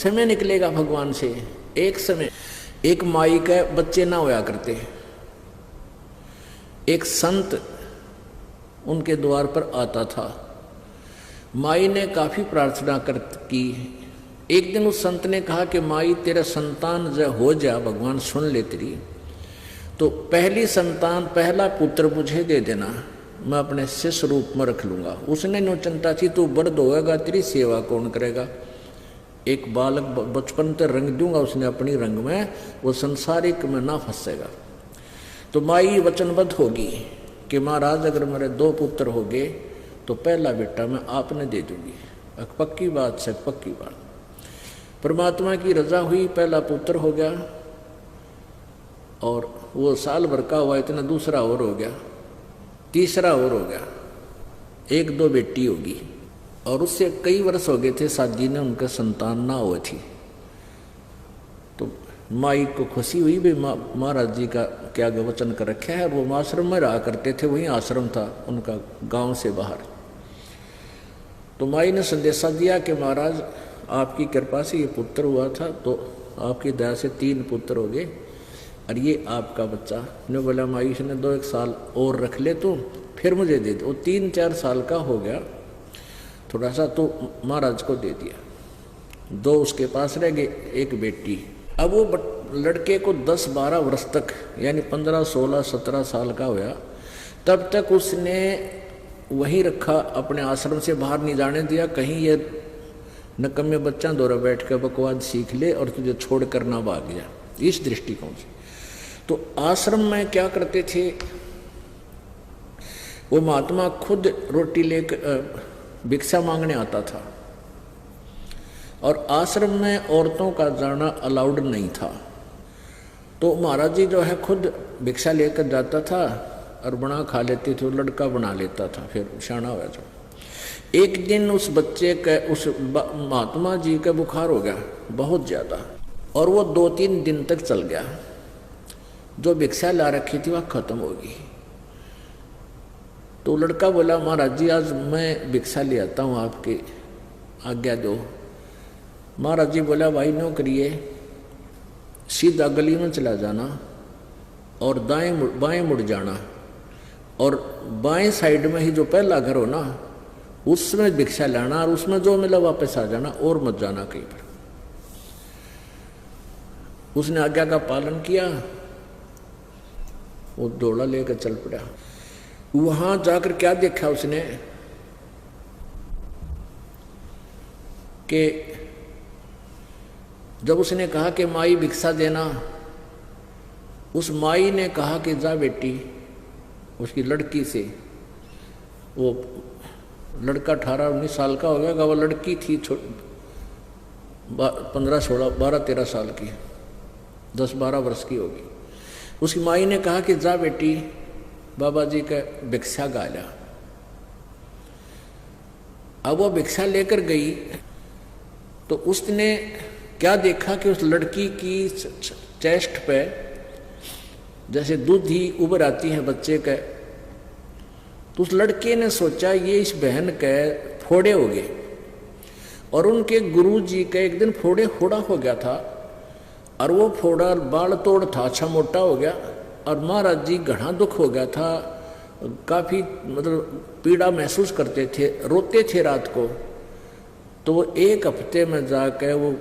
समय निकलेगा भगवान से। एक समय एक माई के बच्चे ना होया करते, एक संत उनके द्वार पर आता था। माई ने काफी प्रार्थना की। एक दिन उस संत ने कहा कि माई तेरा संतान जब हो जा, भगवान सुन ले तेरी, तो पहली संतान पहला पुत्र मुझे दे देना, मैं अपने शिष्य रूप में रख लूंगा। उसने नो चिंता थी तू बड़ होएगा, तेरी सेवा कौन करेगा। एक बालक बचपन से रंग दूंगा उसने अपनी रंग में, वो संसारिक में ना फंसेगा। तो माई वचनबद्ध होगी कि महाराज अगर मेरे 2 पुत्र हो गए तो पहला बेटा मैं आपने दे दूंगी। पक्की बात से पक्की बात। परमात्मा की रजा हुई, पहला पुत्र हो गया और वो साल भर का हुआ, इतना दूसरा और हो गया, तीसरा और हो गया, 1-2 बेटी होगी। और उससे कई वर्ष हो गए थे शादी ने, उनका संतान ना हुई थी। तो माई को खुशी हुई भी महाराज जी का क्या वचन कर रखा है। वो आश्रम में रहा करते थे, वहीं आश्रम था उनका गांव से बाहर। तो माई ने संदेशा दिया कि महाराज आपकी कृपा से ये पुत्र हुआ था, तो आपकी दया से 3 पुत्र हो गए और ये आपका बच्चा। ने बोला माई ने 2-1 साल और रख ले तो फिर मुझे दे दो। 3-4 साल का हो गया, थोड़ा सा तो महाराज को दे दिया। 2 उसके पास रह गए, 1 बेटी। अब वो लड़के को 10-12 वर्ष तक यानी 15, 16, 17 साल का हुआ, तब तक उसने वहीं रखा, अपने आश्रम से बाहर नहीं जाने दिया। कहीं ये नकम्मे बच्चा दौरा बैठ कर बकवाद सीख ले और तुझे छोड़ कर ना भाग जा, इस दृष्टिकोण से। तो आश्रम में क्या करते थे, वो महात्मा खुद रोटी लेकर भिक्षा मांगने आता था और आश्रम में औरतों का जाना अलाउड नहीं था। तो महाराज जी जो है खुद भिक्षा लेकर जाता था और बना खा लेते थे, वो लड़का बना लेता था, फिर शाना हो जाता। एक दिन उस बच्चे के, उस महात्मा जी का बुखार हो गया बहुत ज़्यादा, और वो 2-3 दिन तक चल गया। जो भिक्षा ला रखी थी वह खत्म होगी। तो लड़का बोला महाराज जी आज मैं भिक्षा ले आता हूँ, आपकी आज्ञा दो। महाराज जी बोला भाई नो करिए, सीधा गली में चला जाना और बाएं मुड़ जाना, और बाएं साइड में ही जो पहला घर हो ना उसमें भिक्षा लाना, और उसमें जो मिला वापस आ जाना, और मत जाना कहीं पर। उसने आज्ञा का पालन किया, वो डोला लेकर चल पड़ा। वहां जाकर क्या देखा उसने कि जब उसने कहा कि माई भिक्षा देना, उस माई ने कहा कि जा बेटी, उसकी लड़की से, वो लड़का 18-19 साल का हो गया, वो लड़की थी 15-16, 12-13 साल की, 10-12 वर्ष की होगी। उसकी माई ने कहा कि जा बेटी बाबा जी का भिक्षा गाला। अब वो भिक्षा लेकर गई तो उसने क्या देखा कि उस लड़की की चेस्ट पे जैसे दूध ही उभर आती है बच्चे का। तो उस लड़के ने सोचा ये इस बहन के फोड़े हो गए, और उनके गुरुजी का एक दिन फोड़े फोड़ा हो गया था, और वो फोड़ा बाल तोड़ था, अच्छा मोटा हो गया, और महाराज जी घना दुख हो गया था, काफ़ी मतलब पीड़ा महसूस करते थे, रोते थे रात को। तो वो 1 हफ्ते में जाकर वो